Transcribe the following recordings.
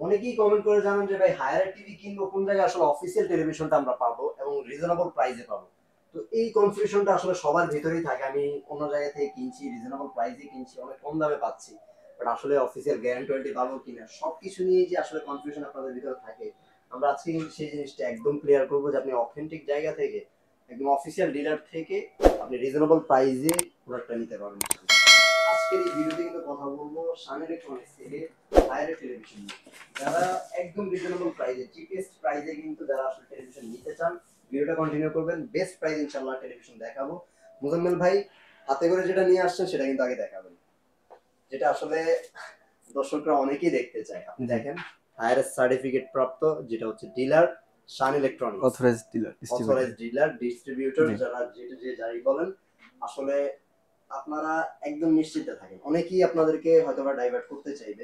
অনেকেই কমেন্ট করে জানান যে ভাই হায়ার টিভি কিনবো কোন জায়গায় আসলে অফিসিয়াল টেলিভিশনটা আমরা পাবো এবং রিজনেবল প্রাইসে পাবো। তো এই কনফিউশনটা আসলে সবার ভেতরেই থাকে, আমি অন্য জায়গা থেকে কিনছি, রিজনেবল প্রাইসে কিনছি, অনেক কম দামে পাচ্ছি, বাট আসলে অফিসিয়াল গ্যারান্টি পাবো কিনা সবকিছু নিয়ে যে আসলে কনফিউশন আপনাদের ভিতরে থাকে, আমরা আজকে কিন্তু সেই জিনিসটা একদম ক্লিয়ার করবো যে আপনি অথেন্টিক জায়গা থেকে একদম অফিসিয়াল ডিলার থেকে আপনি রিজনেবল প্রাইসে প্রোডাক্টটা নিতে পারবেন। আজকের এই ভিডিওতে কিন্তু কথা বলবো শান ইলেকট্রনিক্স থেকে হায়ার টেলিভিশন নিয়ে। যারা একদম রিজনেবল প্রাইসে চিপেস্ট প্রাইসে কিন্তু যারা আসলে টেলিভিশন নিতে চান ভিডিওটা কন্টিনিউ করবেন, বেস্ট প্রাইস ইনশাআল্লাহ টেলিভিশন দেখাবো। মুজাম্মেল ভাই হাতে করে যেটা নিয়ে আসছেন সেটা কিন্তু আগে দেখাবেন, যেটা আসলে দর্শকরা অনেকেই দেখতে চায়। আপনি দেখেন হায়ার সার্টিফিকেট প্রাপ্ত, যেটা হচ্ছে ডিলার শান ইলেকট্রনিক্স, অথরাইজড ডিলার ডিস্ট্রিবিউটর, যারা যেটা যে যাই বলেন, আসলে আপনারা একদম নিশ্চিত থাকেন। অনেকেই আপনাদেরকে হয়তোবা ডাইভার্ট করতে চাইবে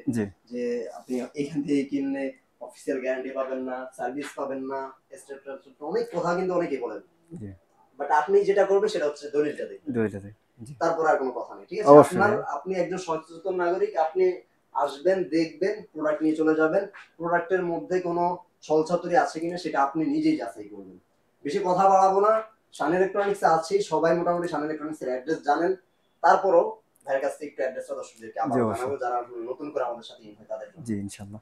যে আপনি এখান থেকে কিনলে অফিসিয়াল গ্যারান্টি পাবেন না, সার্ভিস পাবেন না, অনেক কথা কিন্তু অনেকেই বলেন, বাট আপনি যেটা করবেন সেটা হচ্ছে দলিলটা দেখবেন, তারপর আর কোনো কথা নেই, ঠিক আছে? আপনার আপনি একজন সচেতন নাগরিক, আপনি আসবেন, দেখবেন, প্রোডাক্ট নিয়ে চলে যাবেন, প্রোডাক্টের মধ্যে কোনো ছলছাতুরি আছে কিনা সেটা আপনি নিজেই যাচাই করবেন। বেশি কথা বাড়াবো না, শান ইলেকট্রনিক্স আছে, সবাই মোটামুটি শান ইলেকট্রনিক্স এর অ্যাড্রেস জানেন, তারপরও ভাইয়ের কাছ থেকে একটু অ্যাড্রেসটা দর্শকদেরকে আবার জানাবো যারা নতুন করে আমাদের সাথে ইনভাইট তাদের জন্য। জি ইনশাআল্লাহ।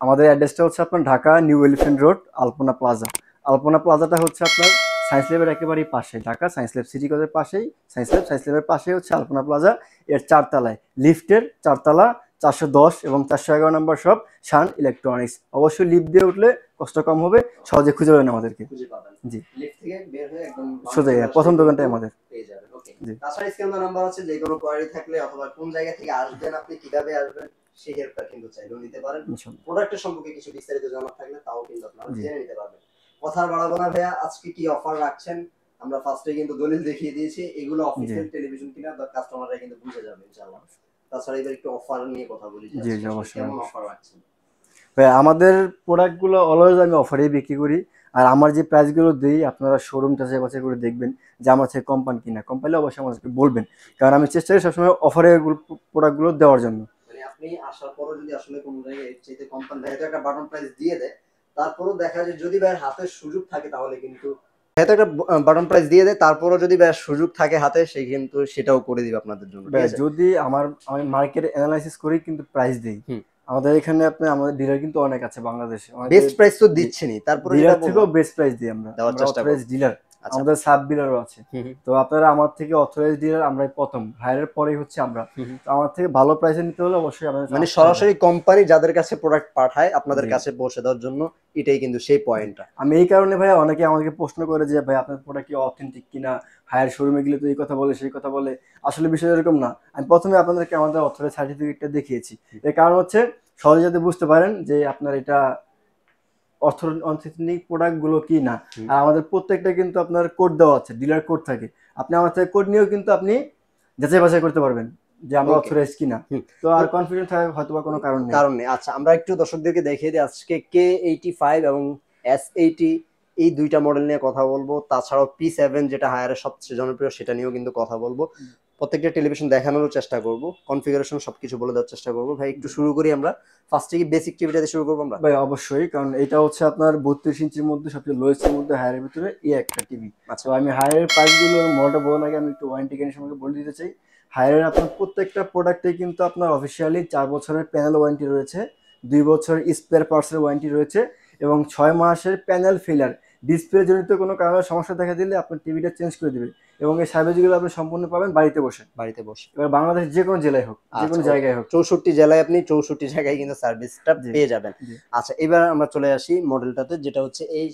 আমাদের অ্যাড্রেসটা হচ্ছে আপনার ঢাকা নিউ এলিফ্যান্ট রোড, আলপনা প্লাজা। আলপনা প্লাজাটা হচ্ছে আপনার সায়েন্স ল্যাবের একেবারেই পাশে, ঢাকা সায়েন্স ল্যাব সিটি কলেজের পাশেই সায়েন্স ল্যাবের পাশেই হচ্ছে আলপনা প্লাজা। এর 4 তলায় লিফটের 4 তলা 410 এবং 411 নম্বর সব শান ইলেকট্রনিক্স। অবশ্যই লিফট দিয়ে উঠলে কষ্ট কম হবে, সহজে খুঁজে পাবেন আমাদেরকে। জি, লিফট থেকে বের হয়ে একদম সোজা প্রথম দোকানটাই আমাদের পেয়ে যাবেন। ওকে, তাছাড়া স্ক্রিনে নাম্বার আছে, যে কোনো কোয়ারি থাকলে অথবা কোন জায়গা থেকে আসবেন, আপনি কিভাবে আসবেন সেই হেল্পটা কিন্তু চাইলেও নিতে পারেন। প্রোডাক্টের সম্পর্কে কিছু বিস্তারিত জানার থাকলে তাও কিন্তু আপনারা জেনে নিতে পারবেন। কথা বাড়াবো না ভাইয়া, আজকে কি অফার রাখছেন? আমরা ফার্স্টে কিন্তু দলিল দেখিয়ে দিয়েছি, এগুলো অফিসিয়াল টেলিভিশন কিনা কাস্টমাররা কিন্তু বুঝে যাবে ইনশাআল্লাহ। তাছাড়া এবার একটু অফার নিয়ে কথা বলি, যে কেমন অফার রাখছেন? ভাই আমাদের প্রোডাক্টগুলো অলওয়েজ আমি অফারেই বিক্রি করি, আর আমার যে প্রাইসগুলো দিই আপনারা শোরুম যাচাই বাছাই করে দেখবেন যে আমার থেকে কোম্পানি কিনা। কোম্পানি অবশ্যই আমাদেরকে বলবেন, কারণ আমি চেষ্টা করি সবসময় অফারে প্রোডাক্টগুলো দেওয়ার জন্য। মানে আপনি আসার পরে যদি আসলে কোনো জায়গায় এর চাইতে কোম্পানি দেখা একটা বাটন প্রাইস দিয়ে দেয়, তারপরও দেখা যায় যদি ভাইয়ের হাতে সুযোগ থাকে তাহলে কিন্তু একটা বাটন প্রাইস দিয়ে দেয়, তারপরও যদি ভাইয়ের সুযোগ থাকে হাতে, সে কিন্তু সেটাও করে দিবে আপনাদের জন্য। যদি আমি মার্কেট অ্যানালাইসিস করি কিন্তু প্রাইস দিই। আমাদের এখানে আপনি আমাদের ডিলার কিন্তু অনেক আছে বাংলাদেশে, বেস্ট প্রাইস তো দিচ্ছেনই, তারপরে ডিলার থেকেও বেস্ট প্রাইস দিই আমরা, অথরাইজ ডিলার। আমাদের সাব ডিলারও আছে, তো আপনারা আমার থেকে অথরাইজ ডিলার আমরাই প্রথম, হায়ারের পরেই হচ্ছে আমরা। তো আমার থেকে ভালো প্রাইসে নিতে হলে অবশ্যই আমাদের মানে সরাসরি কোম্পানি যাদের কাছে প্রোডাক্ট পাঠায় আপনাদের কাছে পৌঁছে দেওয়ার জন্য, এটাই কিন্তু সেই পয়েন্টটা। আমি এই কারণে ভাই অনেকে আমাকে প্রশ্ন করে যে ভাই আপনার প্রোডাক্ট কি অথেন্টিক কিনা, হায়ার শোরুমে গেলে তো এই কথা বলে সেই কথা বলে। আসলে বিষয় এরকম না, আমি প্রথমে আপনাদেরকে আমাদের অথরাইজ সার্টিফিকেটটা দেখিয়েছি। এর কারণ হচ্ছে সহজে যাতে বুঝতে পারেন যে আপনার এটা অথেন্টিক প্রোডাক্ট গুলো কি না। আর আমাদের প্রত্যেকটা কিন্তু আপনার কোড দেওয়া আছে, ডিলার কোড থাকে, আপনি আমার থেকে কোড নিয়েও কিন্তু আপনি যাচাই বাছাই করতে পারবেন যে আমরা অথরাইজ কিনা। তো আর কনফিডেন্ট থাকার হয়তোবা কোনো কারণ নেই। আচ্ছা, আমরা একটু দর্শকদেরকে দেখিয়ে দিই আজকে K85 এবং S80 এই দুইটা মডেল নিয়ে কথা বলবো। তাছাড়াও P7 যেটা হায়ারের সবচেয়ে জনপ্রিয়, সেটা নিয়েও কিন্তু কথা বলবো। প্রত্যেকটা টেলিভিশন দেখানোর চেষ্টা করব, কনফিগারেশন সবকিছু বলে দেওয়ার চেষ্টা করব। ভাই একটু শুরু করি আমরা, ফার্স্টে কি বেসিক টিভিটা দিয়ে শুরু করব আমরা? ভাই অবশ্যই, কারণ এটা হচ্ছে আপনার 32 ইঞ্চির মধ্যে সবচেয়ে লোয়েস্ট এর মধ্যে হায়ারের ভিতরে এই একটা টিভি। আচ্ছা, আমি হায়ারের প্রাইসগুলো মডেলটা বলার আগে আমি একটু ওয়ারেন্টি গ্যারান্টি সম্পর্কে বলে দিতে চাই। হায়ারের আপনার প্রত্যেকটা প্রোডাক্টে কিন্তু আপনার অফিসিয়ালি 4 বছরের প্যানেল ওয়ারেন্টি রয়েছে, 2 বছর স্পেয়ার পার্টসের ওয়ারেন্টি রয়েছে এবং 6 মাসের প্যানেল ফেলার, ডিসপ্লে জনিত কোনো কারণে সমস্যা দেখা দিলে আপনার টিভিটা চেঞ্জ করে দেবে। এবং এই সার্ভিসগুলো আপনি সম্পূর্ণ পাবেন বাড়িতে বসে। এবার বাংলাদেশ যে কোনো জেলায় হোক, যে কোনো জায়গায় হোক, 64 জেলায় আপনি 64 জায়গায় কিন্তু সার্ভিসটা পেয়ে যাবেন। আচ্ছা, এবার আমরা চলে আসি মডেলটাতে, যেটা হচ্ছে এই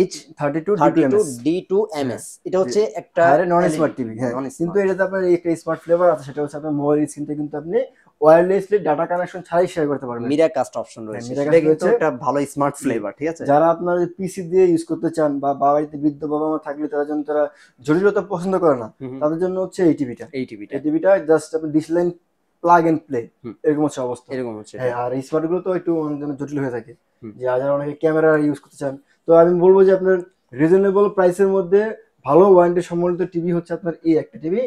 H32D2MS। এটা হচ্ছে একটা নন স্মার্ট টিভি, হ্যাঁ, কিন্তু এটাতে আপনার একটা স্মার্ট ফ্লেভার আছে, সেটা হচ্ছে আপনার মোবাইল স্ক্রিনটা কিন্তু আপনি ওয়্যারলেসলি ডাটা কানেকশন ছাড়াই শেয়ার করতে পারবেন। মিরাকাস্ট অপশন রয়েছে, এটা কিন্তু একটা ভালো স্মার্ট ফ্লেভার, ঠিক আছে? যারা আপনার পিসি দিয়ে ইউজ করতে চান বা বাড়িতে বৃদ্ধ বাবা মা থাকলে তাদের জন্য, তারা জটিলতা পছন্দ করে না, তাদের জন্য হচ্ছে এই টিভিটা জাস্ট আপনি dish line plug and play, এরকম হচ্ছে অবস্থা, এরকম হচ্ছে। হ্যাঁ, আর স্মার্ট গুলো তো একটু জটিল হয়ে থাকে, যারা অনেকে ক্যামেরা ইউজ করতে চান। তো আমি বলবো যে আপনার রিজনেবল প্রাইসের মধ্যে ভালো ওয়ারেন্টি সম্বলিত টিভি হচ্ছে আপনার এই একটা টিভি,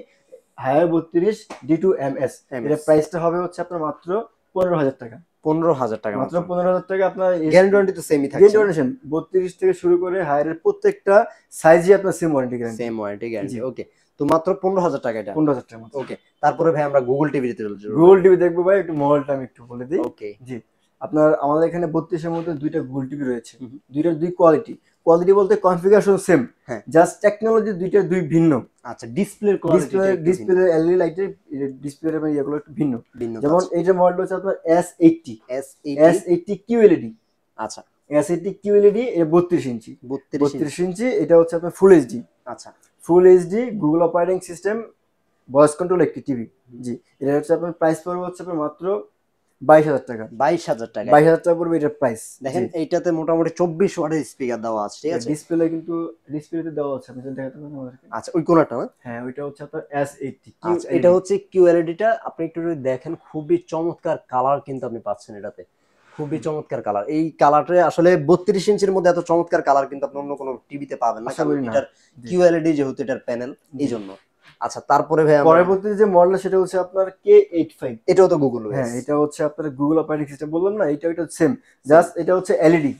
হায়ার 32D2MS। এর প্রাইসটা হবে হচ্ছে আপনার মাত্র 15,000 টাকা। 15,000 টাকা মাত্র 15,000 টাকা আপনার গ্যারান্টি ওয়ারেন্টি তো সেমই থাকছে। গ্যারান্টি 32 থেকে শুরু করে হায়ারের প্রত্যেকটা সাইজই আপনার same warranty guarantee. Same warranty guarantee, okay. তো মাত্র 15,000 টাকা এটা। 15,000 টাকা মাত্র। ওকে, তারপরে ভাই আমরা গুগল টিভিতে চলে যাব। গুগল টিভি দেখবো ভাই, একটু মডেলটা আমি একটু বলে দিই। ওকে, জি, আপনার আমাদের এখানে 32 এর মধ্যে দুইটা গুগল টিভি রয়েছে, দুইটার দুই কোয়ালিটি। কোয়ালিটি বলতে কনফিগারেশন সেম, হ্যাঁ, জাস্ট টেকনোলজি দুইটার দুই ভিন্ন। আচ্ছা, ডিসপ্লের কোয়ালিটি, ডিসপ্লে এলইডি লাইটের ডিসপ্লে এর এগুলো একটু ভিন্ন। ভিন্ন, যেমন এই যে মডেল হচ্ছে আপনার S80 QLED। আচ্ছা, S80 QLED এর 32 ইঞ্চি, 32 ইঞ্চি। এটা হচ্ছে আপনার ফুল এইচডি। আচ্ছা, full HD Google operating system voice control একটি টিভি। জি, এটা হচ্ছে আপনার প্রাইস পড়বে হচ্ছে আপনার মাত্র 22,000 টাকা। 22,000 টাকা, 22,000 টাকা পড়বে এটার প্রাইস। দেখেন এইটাতে মোটামুটি 24 ওয়াটের স্পিকার দেওয়া আছে, ঠিক আছে। ডিসপ্লে কিন্তু ডিসপ্লেতে দেওয়া আছে, আপনি দেখাতে পারেন আমাদেরকে। আচ্ছা, ওই কোণাটা না? হ্যাঁ, ওইটা হচ্ছে আপনার S80। আচ্ছা, এটা হচ্ছে QLED টা। আপনি একটু যদি দেখেন, খুবই চমৎকার কালার কিন্তু আপনি পাচ্ছেন এটাতে, খুবই চমৎকার কালার। এই কালারটা আসলে 32 ইঞ্চির মধ্যে এত চমৎকার কালার কিন্তু আপনি অন্য কোনো টিভিতে পাবেন না, কারণ এটার QLED যেহেতু এটার প্যানেল, এই জন্য। আচ্ছা, তারপরে ভাই পরবর্তী যে মডেল সেটা হচ্ছে আপনার K85। এটাও তো গুগল। হ্যাঁ, এটা হচ্ছে আপনার গুগল অপারেটিং সিস্টেম বললাম না, এটা সেম, জাস্ট এটা হচ্ছে এলইডি,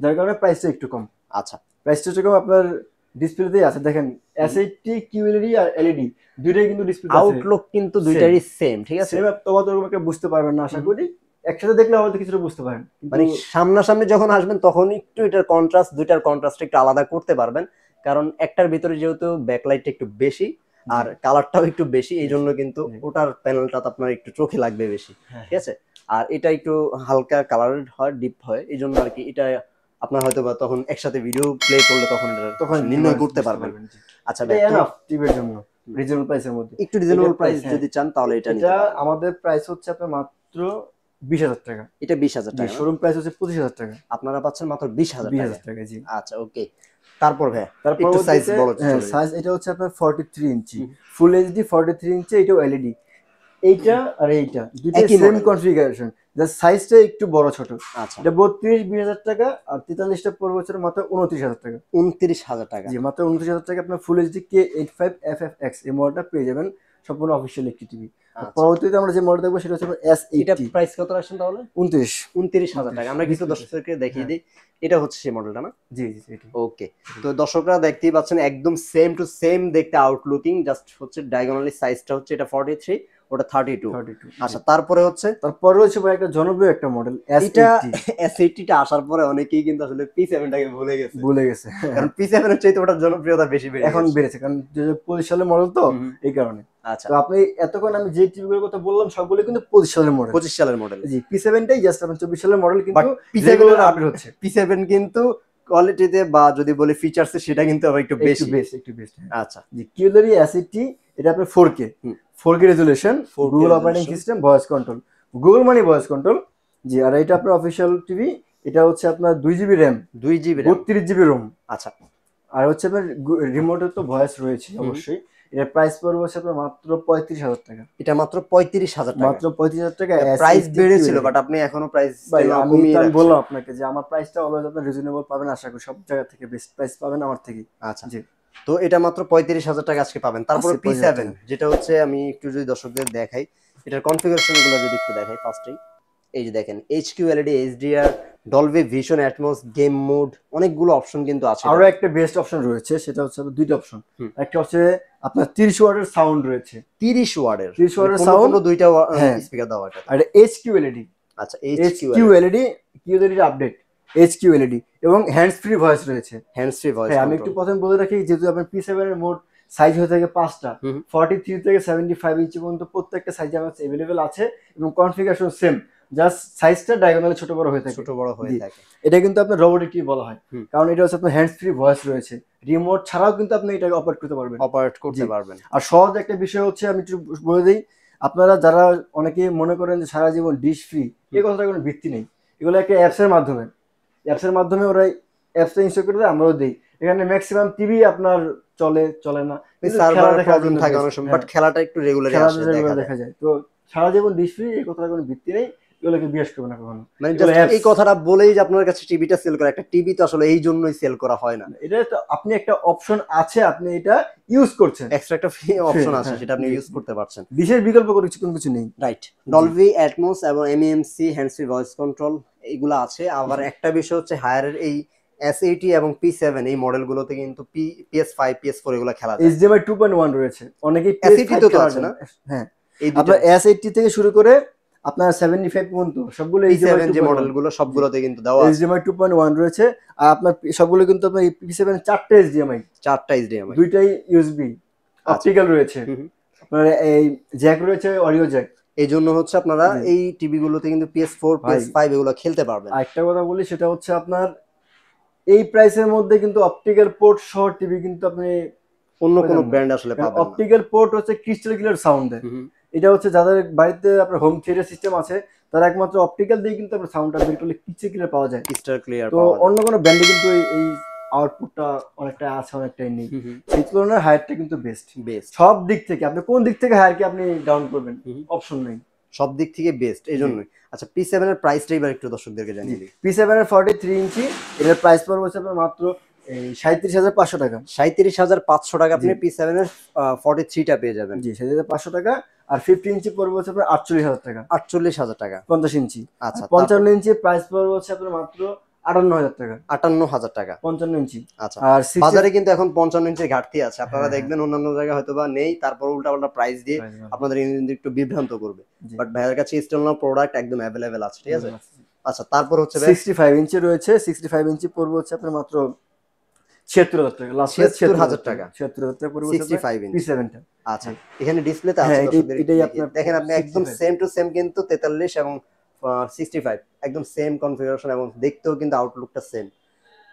যার কারণে প্রাইসটা একটু কম। আচ্ছা, প্রাইসটা একটু কম। আপনার ডিসপ্লেতেই আছে, দেখেন S80 QLED আর এলইডি দুইটাই কিন্তু ডিসপ্লে আছে, আউটলুক কিন্তু দুইটারই সেম, ঠিক আছে। সেম, তবে একটা বুঝতে পারবেন না, আশা করি একসাথে দেখলে হয়তো কিছুটা বুঝতে পারেন, মানে সামনাসামনি যখন আসবেন তখন একটু এটার কন্ট্রাস্ট, দুইটার কন্ট্রাস্ট একটু আলাদা করতে পারবেন, কারণ একটার ভিতরে যেহেতু ব্যাকলাইটটা একটু বেশি আর কালারটাও একটু বেশি, এই জন্য কিন্তু ওটার প্যানেলটা আপনার একটু চোখে লাগবে বেশি, ঠিক আছে। আর এটা একটু হালকা কালারের হয়, ডিপ হয়, এই জন্য আর কি এটা আপনার হয়তো বা তখন একসাথে ভিডিও প্লে করলে তখন এটা তখন নির্ণয় করতে পারবেন। আচ্ছা, এনাফ টিভির জন্য রিজনেবল প্রাইসের মধ্যে। একটু রিজনেবল প্রাইস যদি চান তাহলে এটা নিতে পারেন। আমাদের প্রাইস হচ্ছে আপনার মাত্র 20,000 টাকা। এটা 20,000 টাকা, শোরুম প্রাইস হচ্ছে 25,000 টাকা, আপনারা পাচ্ছেন মাত্র 20,000 টাকা। জি, আচ্ছা, ওকে। তারপর ভাই একটু সাইজ বড়, সাইজ এটা হচ্ছে আপনার 43 ইঞ্চি ফুল এইচডি, 43 ইঞ্চি। এটাও এলইডি। এইটা আর এইটা দুটোই সেম কনফিগারেশন, জাস্ট সাইজটা একটু বড় ছোট। আচ্ছা, এটা 20,000 টাকা, আর 43টা পড়বে হচ্ছে মাত্র 29,000 টাকা। 29,000 টাকা, জি, মাত্র 29,000 টাকা আপনার ফুল এইচডি K85 FFX এই মডেলটা পেয়ে যাবেন, সম্পূর্ণ অফিশিয়াল একটি টিভি। পরবর্তীতে আমরা যে মডেল দেখবো সেটা হচ্ছে S80। এটা প্রাইস কত রাখছেন তাহলে? 29,000 টাকা। আমরা কিছু দর্শকদেরকে দেখিয়ে দিই, এটা হচ্ছে সেই মডেলটা না? জি জি, এটা ওকে। তো দর্শকরা দেখতেই পাচ্ছেন একদম সেম টু সেম দেখতে আউটলুকিং, জাস্ট হচ্ছে ডায়াগোনালি সাইজটা হচ্ছে এটা 43, ওটা 32। আচ্ছা, তারপরে হচ্ছে ভাই একটা জনপ্রিয় একটা মডেল S80 টা আসার পরে অনেকেই কিন্তু আসলে P7 টাকে ভুলে গেছে, কারণ P7 এর চাইতে ওটার জনপ্রিয়তা বেশি বেড়েছে, কারণ 2025 সালের মডেল তো, এই কারণে। আচ্ছা, তো আপনি এতক্ষণ আমি যে টিভিগুলোর কথা বললাম সবগুলো কিন্তু 25 সালের মডেল। জি, P7 টাই জাস্ট 24 সালের মডেল, কিন্তু P7 এর আপডেট হচ্ছে। P7 কিন্তু কোয়ালিটিতে বা যদি বলি ফিচারসে সেটা কিন্তু আবার একটু বেশি। আচ্ছা, জি, QLED S80 এটা আপনার 4K resolution, Google operating system, voice control, Google মানে ভয়েস কন্ট্রোল। জি, আর এটা আপনার অফিশিয়াল টিভি। এটা হচ্ছে আপনার 2GB RAM, 32GB ROM। আচ্ছা, আর হচ্ছে আপনার রিমোটের তো ভয়েস রয়েছে অবশ্যই। এর প্রাইস পড়বে হচ্ছে আপনার মাত্র 35,000 টাকা। এটা মাত্র 35,000 টাকা, মাত্র 35,000 টাকা। প্রাইস বেড়েছিল, বাট আপনি এখনো প্রাইস কমিয়ে রাখছেন। আমি বললাম আপনাকে যে আমার প্রাইসটা অলওয়েজ আপনি রিজনেবল পাবেন, আশা করি সব জায়গা থেকে বেস্ট প্রাইস পাবেন আমার থেকে। আচ্ছা, জি। তো এটা মাত্র 35,000 টাকা আজকে পাবেন। তারপর P7, যেটা হচ্ছে আমি একটু যদি দর্শকদের দেখাই, এটার কনফিগারেশন গুলো যদি একটু দেখাই ফার্স্টেই, এই যে দেখেন HQLED, HDR, Dolby vision, atoms, game mode, অনেকগুলো অপশন কিন্তু আছে। আরো একটা বেস্ট অপশন রয়েছে, সেটা হচ্ছে দুইটা অপশন। একটা হচ্ছে আপনার 30 ওয়াটের সাউন্ড রয়েছে, 30 ওয়াটের সাউন্ড, দুইটা স্পিকার দেওয়া আছে। আর HQLED, আচ্ছা, HQLED আপডেট, HQLED, এবং হ্যান্ডস ফ্রি ভয়েস রয়েছে। আমি একটু প্রথমে বলে রাখি, যেহেতু আপনার P7 এর মোট সাইজ হয়ে থাকে 5টা, 43 থেকে 75 ইঞ্চি পর্যন্ত প্রত্যেকটা সাইজ আমার अवेलेबल আছে, এবং কনফিগারেশন সেম, জাস্ট সাইজটা ডায়াগোনালি ছোট বড় হয়ে থাকে। এটা কিন্তু আপনার রোবোটিক টিভি বলা হয়, কারণ এটা হচ্ছে আপনার হ্যান্ডস ফ্রি ভয়েস রয়েছে, রিমোট ছাড়াও কিন্তু আপনি এটাকে অপারেট করতে পারবেন। আর সহজ একটা বিষয় হচ্ছে, আমি একটু বলে দিই, আপনারা যারা অনেকে মনে করেন যে সারা জীবন ডিশ ফ্রি, এই কথাটা কোনো ভিত্তি নেই। এগুলো একটা অ্যাপসের মাধ্যমে ওরা অ্যাপসটা ইনস্টল করে দেয়, আমরাও দিই। এখানে ম্যাক্সিমাম টিভি আপনার চলে না, খেলাটা একটু রেগুলার দেখা যায়। তো সারা জীবন ডিশ ফ্রি, এই কথাটা কোনো ভিত্তি নেই। এগুলোকে বিশ্বাস করবে না কখনো। মানে এগুলো জাস্ট apps। এই কথাটা বলেই যে আপনার কাছে টিভিটা সেল করা, একটা টিভি তো আসলে এই জন্যই সেল করা হয় না, এটা তো আপনি একটা অপশন আছে, আপনি এটা ইউজ করছেন, এক্সট্রা একটা ফ্রি অপশন আছে হ্যাঁ, সেটা আপনি জি, ইউজ করতে পারছেন। বিশেষ বিকল্প করে কোনো কিছু নেই। রাইট, ডলবি অ্যাটমস এবং MMC hands free voice control এগুলো আছে। আবার একটা বিষয় হচ্ছে হায়ারের এই S80 এবং P7 এই মডেলগুলোতে কিন্তু PS5 PS4 এগুলো খেলা যায়। HDMI 2.1 রয়েছে, অনেকেই S80 PS5 তো খেলার আছে জন্য। না? হ্যাঁ, এই দুটো আপনার S80 থেকে শুরু করে আপনার 75 পর্যন্ত সবগুলো P7 HDMI যে 2.1, মডেলগুলো সবগুলোতে কিন্তু দেওয়া আছে HDMI 2.1 রয়েছে। আর আপনার সবগুলো কিন্তু আপনার P7 চারটে HDMI, 4টা HDMI। দুইটাই USB আচ্ছা, অপটিক্যাল রয়েছে, হুম হুম। আপনার এই জ্যাক রয়েছে, অডিও জ্যাক। এই জন্য হচ্ছে আপনারা জি এই টিভি গুলোতে কিন্তু PS4 ভাই, PS5 এগুলো খেলতে পারবেন। আরেকটা কথা বলি, সেটা হচ্ছে আপনার এই প্রাইসের মধ্যে কিন্তু অপটিক্যাল পোর্ট সহ টিভি কিন্তু আপনি অন্য কোনো পাবেন না। ব্র্যান্ড আসলে পাবেন না। অপটিক্যাল পোর্ট হচ্ছে ক্রিস্টাল ক্লিয়ার সাউন্ড দেয়। হুম হুম। এটা হচ্ছে যাদের বাড়িতে আপনার হোম থিয়েটার সিস্টেম আছে, তারা একমাত্র অপটিক্যাল দিয়ে কিন্তু আপনার সাউন্ডটা বের করলে ক্রিস্টাল ক্লিয়ার পাওয়া যায়। ক্রিস্টাল ক্লিয়ার তো পাওয়া যায়। অন্য কোনো ব্র্যান্ডে কিন্তু এই আউটপুটটা অনেকটা আছে, অনেকটাই নেই। হুম হুম। সেই তুলনায় হায়ারটা কিন্তু বেস্ট বেস্ট। সব দিক থেকে। আপনি কোন দিক থেকে হায়ারকে আপনি ডাউন করবেন, হুম হুম। অপশন নেই। সব দিক থেকে বেস্ট, এই জন্যই। আচ্ছা, P7 এর প্রাইসটা এবার একটু দর্শকদেরকে জানিয়ে দিই। P7 এর 43 ইঞ্চি, এটার প্রাইস পড়বে হচ্ছে আপনার মাত্র 37,500 টাকা। 37,500 টাকা আপনি জি। P7 এর 43টা পেয়ে যাবেন। জি, 37,500 টাকা। আর 50 ইঞ্চি পড়বে হচ্ছে আপনার 48,000 টাকা। 48,000 টাকা। 50 ইঞ্চি। আচ্ছা, 55 ইঞ্চি প্রাইস পড়বে হচ্ছে আপনার মাত্র 58,000 টাকা। 58,000 টাকা। 55 ইঞ্চি। আচ্ছা, আর বাজারে কিন্তু এখন 55 ইঞ্চির ঘাটতি আছে। আপনারা হ্যাঁ, দেখবেন অন্যান্য জায়গায় হয়তোবা নেই, তারপর উল্টাপাল্টা প্রাইস দিয়ে আপনাদের কিন্তু একটু বিভ্রান্ত করবে। জি। বাট ভাইয়ের কাছে স্টেনলার প্রোডাক্ট একদম অ্যাভেলেবেল আছে, ঠিক আছে? আচ্ছা, তারপর হচ্ছে ভাই 65 ইঞ্চি রয়েছে। 65 ইঞ্চি পড়বে হচ্ছে আপনার মাত্র 76,000 টাকা। লাস্ট 76,000 টাকা। 76,000 টাকা পড়বে 65 ইঞ্চি। P7 টা। আচ্ছা, এখানে ডিসপ্লেতে আছে হ্যাঁ, দর্শকদের এটাই দেখিয়ে। আপনার দেখেন আপনি একদম 65 সেম টু সেম কিন্তু 43 এবং 65 একদম সেম কনফিগারেশন এবং দেখতেও কিন্তু আউটলুকটা সেম।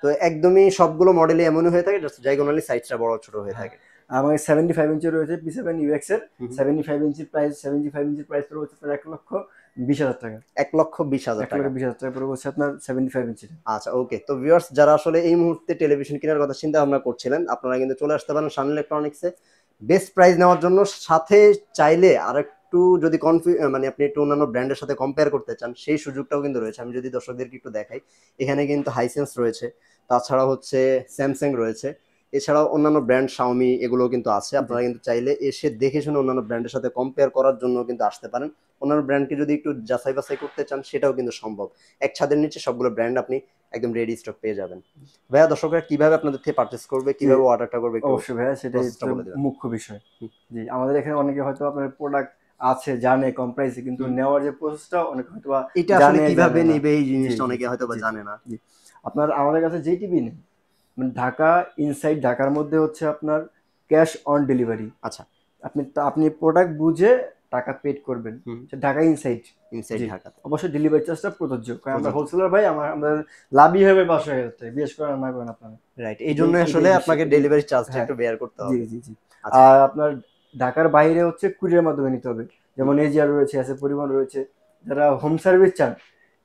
তো একদমই সবগুলো মডেলই এমনই হয়ে থাকে, জাস্ট ডায়াগোনালি সাইজটা বড় ছোট হয়ে থাকে। আমার 75 ইঞ্চি রয়েছে P7 UX এর। হুম। 75 ইঞ্চির প্রাইস পড়বে হচ্ছে আপনার 1,20,000 টাকা। 1,20,000 টাকা। 1,20,000 টাকা পড়বে হচ্ছে আপনার 75 ইঞ্চি। আচ্ছা, ওকে। তো ভিউয়ার্স, যারা আসলে এই মুহূর্তে টেলিভিশন কেনার কথা চিন্তা ভাবনা করছিলেন, আপনারা কিন্তু চলে আসতে পারেন শান ইলেকট্রনিক্সে বেস্ট প্রাইস নেওয়ার জন্য। সাথে চাইলে আরেকটু যদি মানে আপনি একটু অন্যান্য ব্র্যান্ডের সাথে কম্পেয়ার করতে চান, সেই সুযোগটাও কিন্তু রয়েছে। আমি যদি দর্শকদেরকে একটু দেখাই, এখানে কিন্তু হাইসেন্স রয়েছে, তাছাড়া হচ্ছে স্যামসাং রয়েছে, এছাড়াও অন্যান্য ব্র্যান্ড শাওমি এগুলোও কিন্তু আছে। আপনারা কিন্তু চাইলে এসে দেখে শুনে অন্যান্য ব্র্যান্ডের সাথে কম্পেয়ার করার জন্য কিন্তু আসতে পারেন। অন্যান্য ব্র্যান্ডকে যদি একটু যাচাই বাছাই করতে চান, সেটাও কিন্তু সম্ভব। এক ছাদের নিচে সবগুলো ব্র্যান্ড আপনি একদম রেডি স্টক পেয়ে যাবেন। ভাইয়া, দর্শকরা কিভাবে আপনাদের থেকে পারচেজ করবে, কিভাবে অর্ডারটা করবে একটু অবশ্যই ভাইয়া, সেটাই প্রসেসটা বলে দিবেন। মুখ্য বিষয়। জি, আমাদের এখানে অনেকে হয়তো আপনার প্রোডাক্ট আছে, জানে কম প্রাইসে, কিন্তু নেওয়ার যে প্রসেসটা অনেক হয়তো এটা আসলে জানে কিভাবে জানে না। নেবে এই জি, জিনিসটা জি, অনেকে হয়তো বা জি, জানে না। জি। আপনার আমাদের কাছে যেই টিভি নেই, মানে ঢাকা ইনসাইড ঢাকার মধ্যে হচ্ছে আপনার ক্যাশ অন ডেলিভারি। আচ্ছা, আপনি প্রোডাক্ট বুঝে টাকা পেড করবেন। হুম। ঢাকা ইনসাইড। ইনসাইড জি, ঢাকাতে অবশ্যই ডেলিভারি চার্জটা প্রযোজ্য, কারণ আমরা প্রযোজ্য। হোলসেলার ভাই, আমাদের লাভই হবে 5,000 টাকা। বিশেষ করে না করেন আপনারা। রাইট, এই জন্য আসলে আপনাকে ডেলিভারি চার্জটা একটু বেয়ার করতে জি, হবে। জি, জি। আচ্ছা, আর আপনার ঢাকার বাইরে হচ্ছে কুরিয়ার মাধ্যমে নিতে হবে। যেমন এজিআর রয়েছে, আছে পরিবহন রয়েছে। যারা হোম সার্ভিস চান,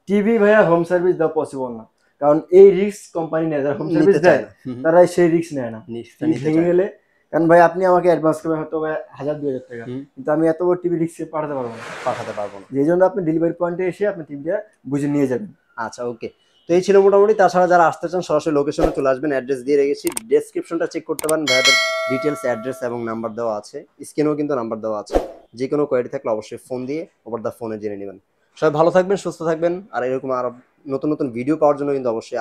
টিভি ভাইয়া হোম সার্ভিস দেওয়া পসিবল না, কারণ এই রিস্ক কোম্পানি নেয়। যারা হোম সার্ভিস নিতে চায় দেয়, না। তারা সেই রিস্ক নেয় না। নিশ্চয়ই টিভি নিতে ভেঙে চায়। গেলে, কারণ ভাই আপনি আমাকে অ্যাডভান্স করবেন হয়তো ভাই 1,000-2,000 টাকা, হুম, কিন্তু আমি এত বড় টিভি রিস্কে পাঠাতে পারবো না। পাঠাতে পারবো না। যেই জন্য আপনি ডেলিভারি পয়েন্টে এসে আপনি টিভিটা বুঝে নিয়ে যাবেন। আচ্ছা, ওকে। তো এই ছিল মোটামুটি। তাছাড়া যারা আসতে চান সরাসরি লোকেশনে চলে আসবেন, অ্যাড্রেস দিয়ে রেখেছি, ডেসক্রিপশনটা চেক করতে পারেন। ভাইয়াদের ডিটেলস, অ্যাড্রেস এবং নাম্বার দেওয়া আছে, স্ক্রিনেও কিন্তু নাম্বার দেওয়া আছে। যে কোনো কোয়ারি থাকলে অবশ্যই ফোন দিয়ে ওভার দ্য ফোনে জেনে নেবেন। সবাই ভালো থাকবেন, সুস্থ থাকবেন। আর এরকম আরো নতুন নতুন ভিডিও পাওয়ার জন্য কিন্তু অবশ্যই